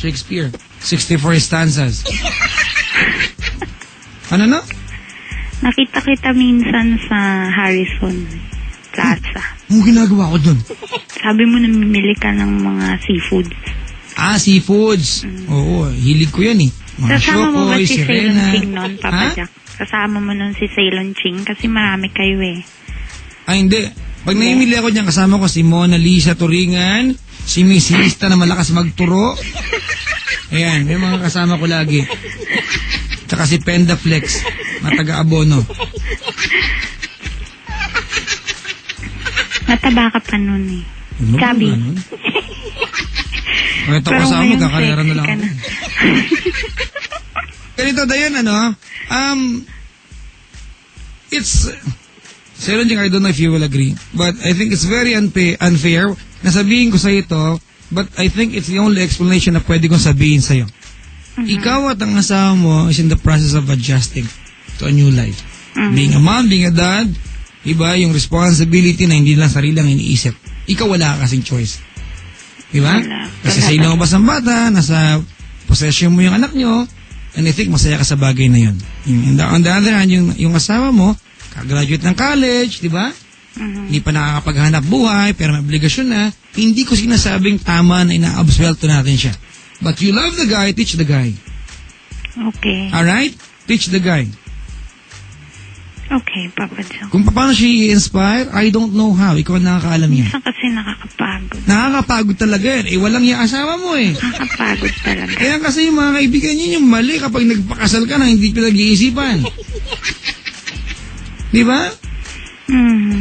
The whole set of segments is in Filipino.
Shakespeare. 64 stanzas. Ano no? Nakita kita minsan sa Harrison Plaza. Anong ginagawa ko dun? Sabi mo namimili ka ng mga seafoods. Seafoods. Oo, hilig ko yan eh. Mga Kasama mo ba Shokoy, si Sirena. Ceylon Ching nun, Papa Jack? Kasama mo nun si Ceylon Ching kasi marami kayo eh. Hindi. Pag naimili ako niyan, kasama ko si Mona Lisa Turingan, si Miss Lista na malakas magturo. Ayan, may mga kasama ko lagi. Tsaka si Penda Flex, mataga-abono. Mataba ka pa nun eh. Ano ba Gabi. nun? Ito kasama mo, kakarera na lang ako. Ganito, Dayan, it's... Sir Jing, I don't know if you will agree, but I think it's very unfair na sabihin ko sa ito, but I think it's the only explanation na pwede kong sabihin sa'yo. Ikaw at ang asawa mo is in the process of adjusting to a new life. Being a mom, being a dad, iba yung responsibility na hindi lang sarili lang iniisip. Ikaw wala kasing choice. Diba? Kasi sa inobas ng bata, nasa possession mo yung anak nyo, and I think masaya ka sa bagay na yun. On the other hand, yung asawa mo, graduate ng college, di ba? Hindi pa nakakapaghanap buhay, pero may obligasyon na. Hindi ko sinasabing tama na ina-absuelto natin siya. But you love the guy, teach the guy. Okay. Alright? Teach the guy. Okay, Papa Joe. Kung paano siya i-inspire, I don't know how. Ikaw ang nakakaalam yan. Minsan kasi nakakapagod. Nakakapagod talaga yan. Walang yung asawa mo eh. Nakakapagod talaga. Kaya kasi yung mga kaibigan niyo, yung mali kapag nagpakasal ka na hindi pinag-iisipan. Di ba?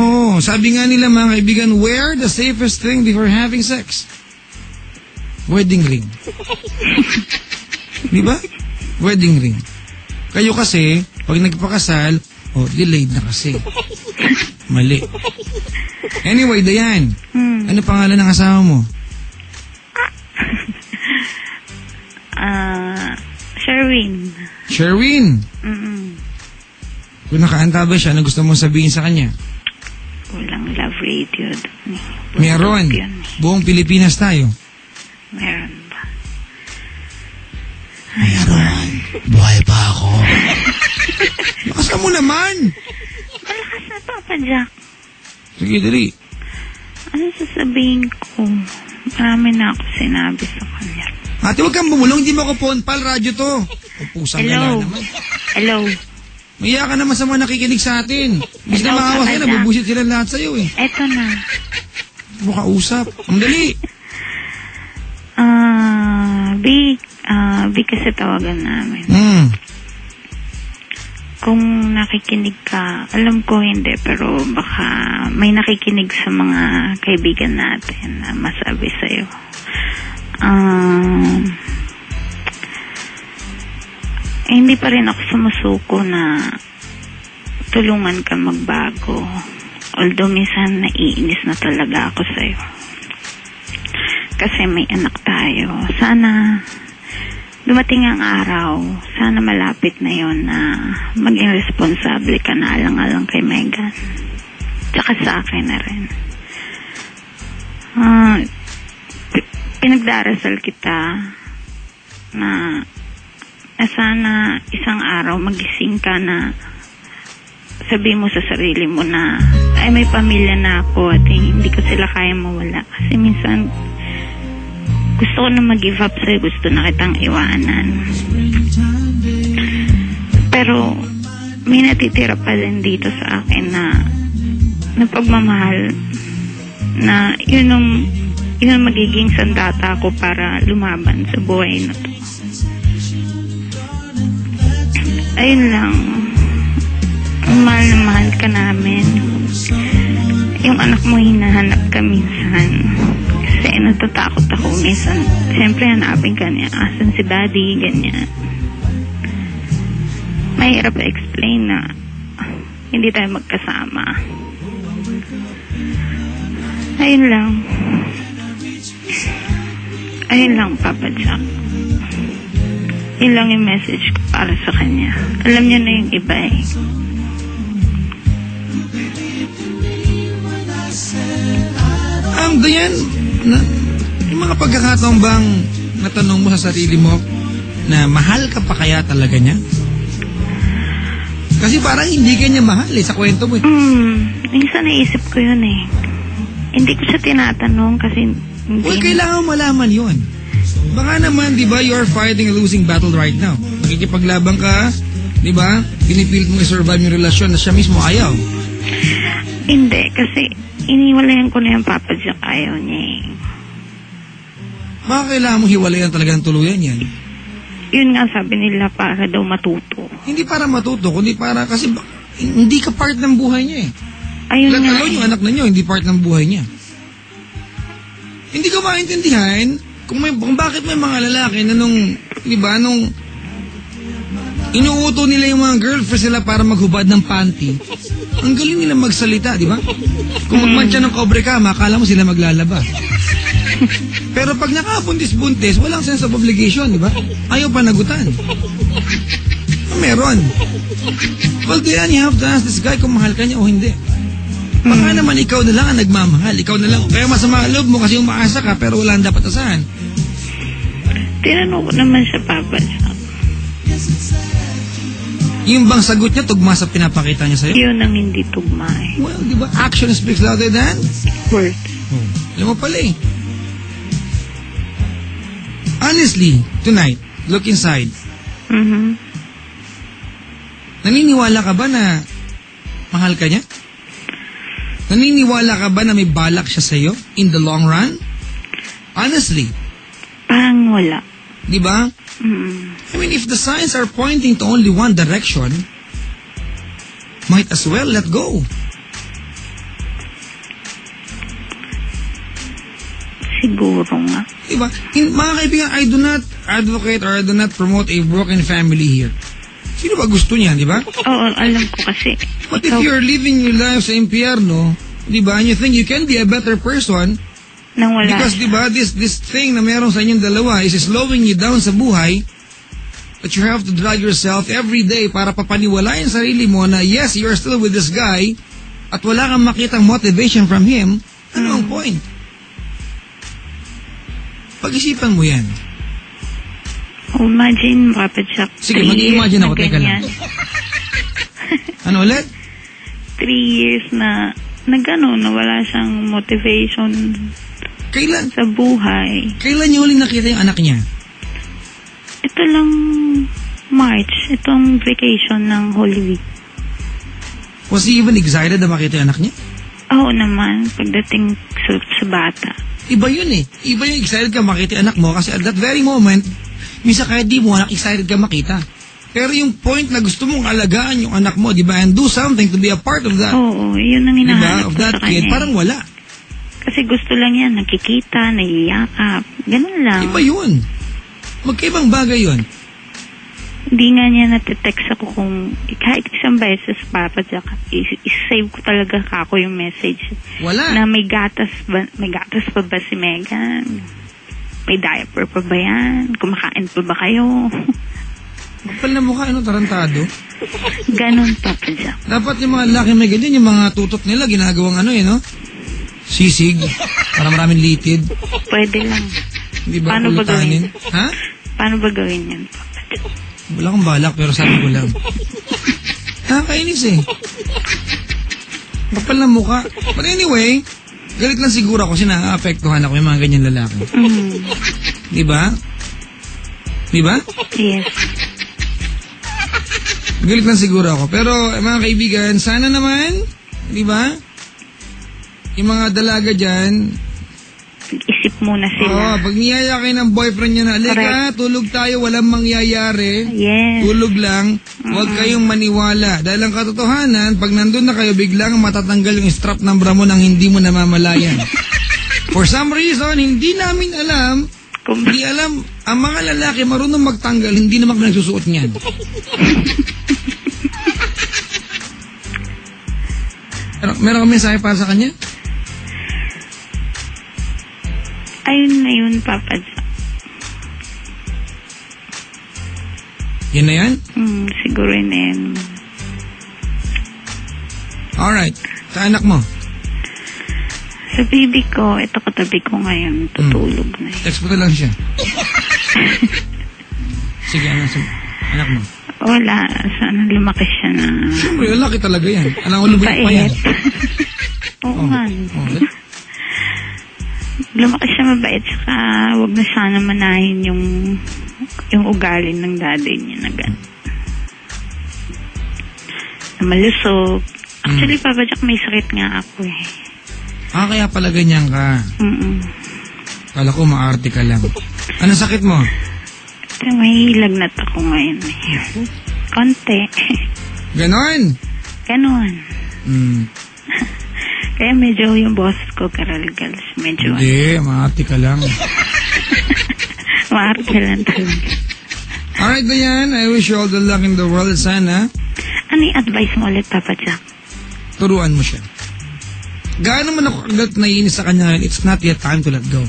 Oo, sabi nga nila mga kaibigan, wear the safest thing before having sex. Wedding ring. Di ba? Wedding ring. Kayo kasi, pag nagpakasal, delayed na kasi. Mali. Anyway, Dayan, ano pangalan ng asawa mo? Sherwin. Sherwin? Kung nakaanta ba siya, ano gusto mong sabihin sa kanya? Walang love radio doon. Meron. Buong Pilipinas tayo. Meron ba? Meron. Buhay pa ako. Lakas ka mo naman. Malakas na, Papa Jack. Sige, dali. Ano sasabihin ko? Marami na ako sinabi sa kanya. Ate, huwag kang bumulong. Hindi mo ako phone pal. Radyo to. Pusang gala naman. Hello. Maya ka naman sa mga nakikinig sa atin. Bis na maawa sila, nabubusit sila lahat sa'yo eh. Eto na. Makausap. Ang dali. B kasi tawagan namin. Kung nakikinig ka, alam ko hindi, pero baka may nakikinig sa mga kaibigan natin na masabi sa'yo. Hindi pa rin ako sumusuko na tulungan ka magbago. Although minsan naiinis na talaga ako sa'yo. Kasi may anak tayo. Sana dumating ang araw, sana malapit na yon na maging responsable ka na alang-alang kay Megan. Tsaka sa akin na rin. Pinagdarasal kita na sana isang araw magising ka na sabi mo sa sarili mo na ay may pamilya na ako at hindi ko sila kaya mawala. Kasi minsan gusto ko na mag-give up sa'yo, gusto na kitang iwanan. Pero may natitira pa din dito sa akin na pagmamahal na yun ang magiging sandata ko para lumaban sa buhay na to. Ayun lang. Mahal na mahal ka namin. Yung anak mo hinahanap ka minsan. Kasi natatakot ako minsan. Siyempre hanapin ka niya. Asan si daddy? Ganyan. Mahirap explain na hindi tayo magkasama. Ayun lang. Ayun lang, Papa Jack. Yun lang yung message ko para sa kanya. Alam niya na yung iba eh. Dayan, yung mga pagkakataon bang natanong mo sa sarili mo na mahal ka pa kaya talaga niya? Kasi parang hindi ka niya mahal sa kwento mo. Minsan naisip ko yun eh. Hindi ko siya tinatanong kasi hindi. Well, kailangan malaman yun. Baka naman, di ba, you're fighting a losing battle right now. Nakikipaglaban ka, di ba? Pinipilit mo i-survive yung relasyon na siya mismo ayaw. Hindi, kasi iniwalayan ko na yung Papa Jack. Ayaw niya eh. Baka kailangan mo hiwalayan talaga ng tuluyan yan. Yun nga sabi nila para daw matuto. Hindi para matuto, kundi para kasi hindi ka part ng buhay niya eh. Ayun Let nga alone eh. yung anak na niyo, hindi part ng buhay niya. Hindi ko maintindihan kung bakit may mga lalaki na nung, di ba, nung inuuto nila yung mga girlfriend sila para maghubad ng panty. Ang galing nila magsalita, di ba? Kung magmantya ng kobre ka, makala mo sila maglalaba. Pero pag nakabuntis-buntis, walang sense of obligation, di ba? Ayaw panagutan. Meron. Well, then you have to ask this guy kung mahal ka niya o hindi. Baka naman ikaw na lang ang nagmamahal. Ikaw na lang. Kaya masama ang loob mo kasi umaasa ka pero wala ang dapat asahan. Tinanong ko naman siya, Papa Jack. Yung bang sagot niya, tugma sa pinapakita niya sa'yo? Yun ang hindi tugma eh. Well, di ba? Action speaks louder than? Word. Alam mo pala eh. Honestly, tonight, look inside. Naniniwala ka ba na mahal ka niya? Naniniwala ka ba na may balak siya sa'yo in the long run? Honestly. Parang wala. Di ba? I mean, if the signs are pointing to only one direction, might as well let go. Siguro nga. Diba? Mga kaibigan, I do not advocate or I do not promote a broken family here. Sino ba gusto niyan, di ba? Oo, alam ko kasi. But if you're living your life sa impyerno, di ba, and you think you can be a better person, Nang wala because siya. di ba, this thing na meron sa inyong dalawa is slowing you down sa buhay, that you have to drag yourself every day para papaniwalayan sarili mo na yes, you're still with this guy, at wala kang makitang motivation from him, ano ang point? Pag-isipan mo yan. Oh, imagine, Papa Jack. Sige, mag-imagine ako, teka lang. Ano ulit? 3 years na wala siyang motivation Kailan? sa buhay. Kailan niyo ulit nakita yung anak niya? Ito lang March, itong vacation ng Holy Week. Was he even excited na makita yung anak niya? Oo naman, pagdating sa bata. Iba yun eh. Iba yung excited ka makita yung anak mo kasi at that very moment, minsan kahit di mo anak, excited ka makita. Pero yung point na gusto mong alagaan yung anak mo, di ba? And do something to be a part of that. Oo, yun ang Di ba? hinahanap Of ko that sa kid. kanya. Parang wala. Kasi gusto lang yan, nakikita, naiiyakap. Ganun lang. Iba yun. Magkaibang bagay yun. Hindi nga niya natitext ako kung kahit isang beses, Papa Jack, isave ko talaga kako yung message. Wala. Na may gatas pa ba si Megan? May diaper pa ba yan? Kumakain pa ba kayo? Kapal na mukha, tarantado. Ganon, Papa Jack. Dapat yung mga lalaki may ganyan, yung mga tutot nila, ginagawang sisig, para maraming litid. Pwede lang. Di ba? Paano ba Kulutanin. gawin? Ha? Paano ba gawin yan, Papa Jack? Wala akong balak, pero sabi ko lang. Nakakainis eh. Kapal na mukha. But anyway, galit lang siguro ako kasi naaapektuhan ako yung mga ganyan lalaki. Di ba? Di ba? Yes. Galit lang siguro ako. Pero mga kaibigan, sana naman, di ba? Yung mga dalaga dyan, Isip muna sila. pag niyaya kayo ng boyfriend niya na, alika, tulog tayo, walang mangyayari. Yes. Tulog lang, huwag kayong maniwala. Dahil ang katotohanan, pag nandun na kayo, biglang matatanggal yung strap ng bra mo nang hindi mo namamalayan. For some reason, hindi namin alam, hindi alam, ang mga lalaki marunong magtanggal, hindi naman kami nagsusuot niyan. Meron kami mensahe para sa kanya? Ayun na yun, Papa Jack. Yan na yan? Siguro yun na yun. Alright. Sa anak mo? Sa baby ko, ito katabi ko ngayon, tutulog na yun. Text mo na lang siya. Sige, anak mo. Wala. Sana lumaki siya na... Siyempre, lalaki talaga yan. Alam mo, lumaki pa yan. Oo man. Lumaki siya mabait, saka wag na sana manahin yung ugali ng daddy niya na gano'n. Na malusog. Actually, Papa Jack, may sakit nga ako eh. Kaya pala ganyan ka. Kala ko maarte ka lang. Anong sakit mo? May lagnat ako ngayon eh. Konti. Ganon? Ganon. Kaya medyo yung boss ko, karalgal. Medyo... Hindi, maarte ka lang. Maarte lang talaga. Alright, Dayan. I wish you all the luck in the world. Sana. Ano yung advice mo ulit, Papa Jack? Turuan mo siya. Gaano man ako agad naiinis sa kanya ngayon, it's not yet time to let go.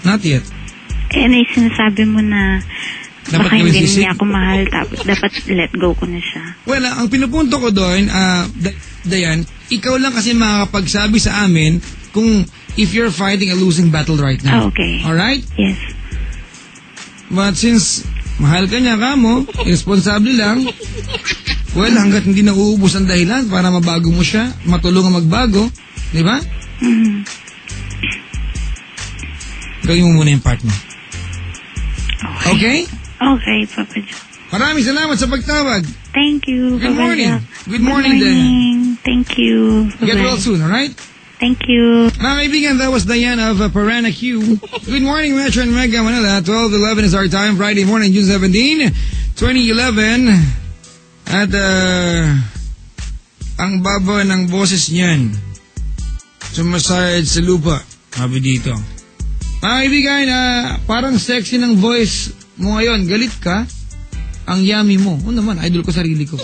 Not yet. Ano yung sinasabi mo na dapat baka hindi sisig? niya ako mahal, dapat let go ko na siya. Well, ang pinupunto ko doon, Dayan, ikaw lang kasi makakapagsabi sa amin kung if you're fighting a losing battle right now. Okay. Alright? Yes. But since mahal ka niya, kamo, irresponsible lang, well, hanggat hindi na uubos ang dahilan para mabago mo siya, matulungan magbago, di ba? Gawin mo muna yung part mo. Okay? Okay, Papa Jack. Maraming salamat sa pagtawag. Thank you, Good Papa morning. Jack. Good morning, Dayan. Thank you. Get Bye-bye. well soon, alright? Thank you. Mga kaibigan, that was Diana of Parana Q. Good morning, Metro and Mega Manila. 12:11 is our time. Friday morning, June 17, 2011. At ang baba ng boses niyan sumasayad sa lupa. Sabi dito. Mga kaibigan, parang sexy ng voice mo ngayon. Galit ka? Ang yummy mo. Oo naman, idol ko sarili ko.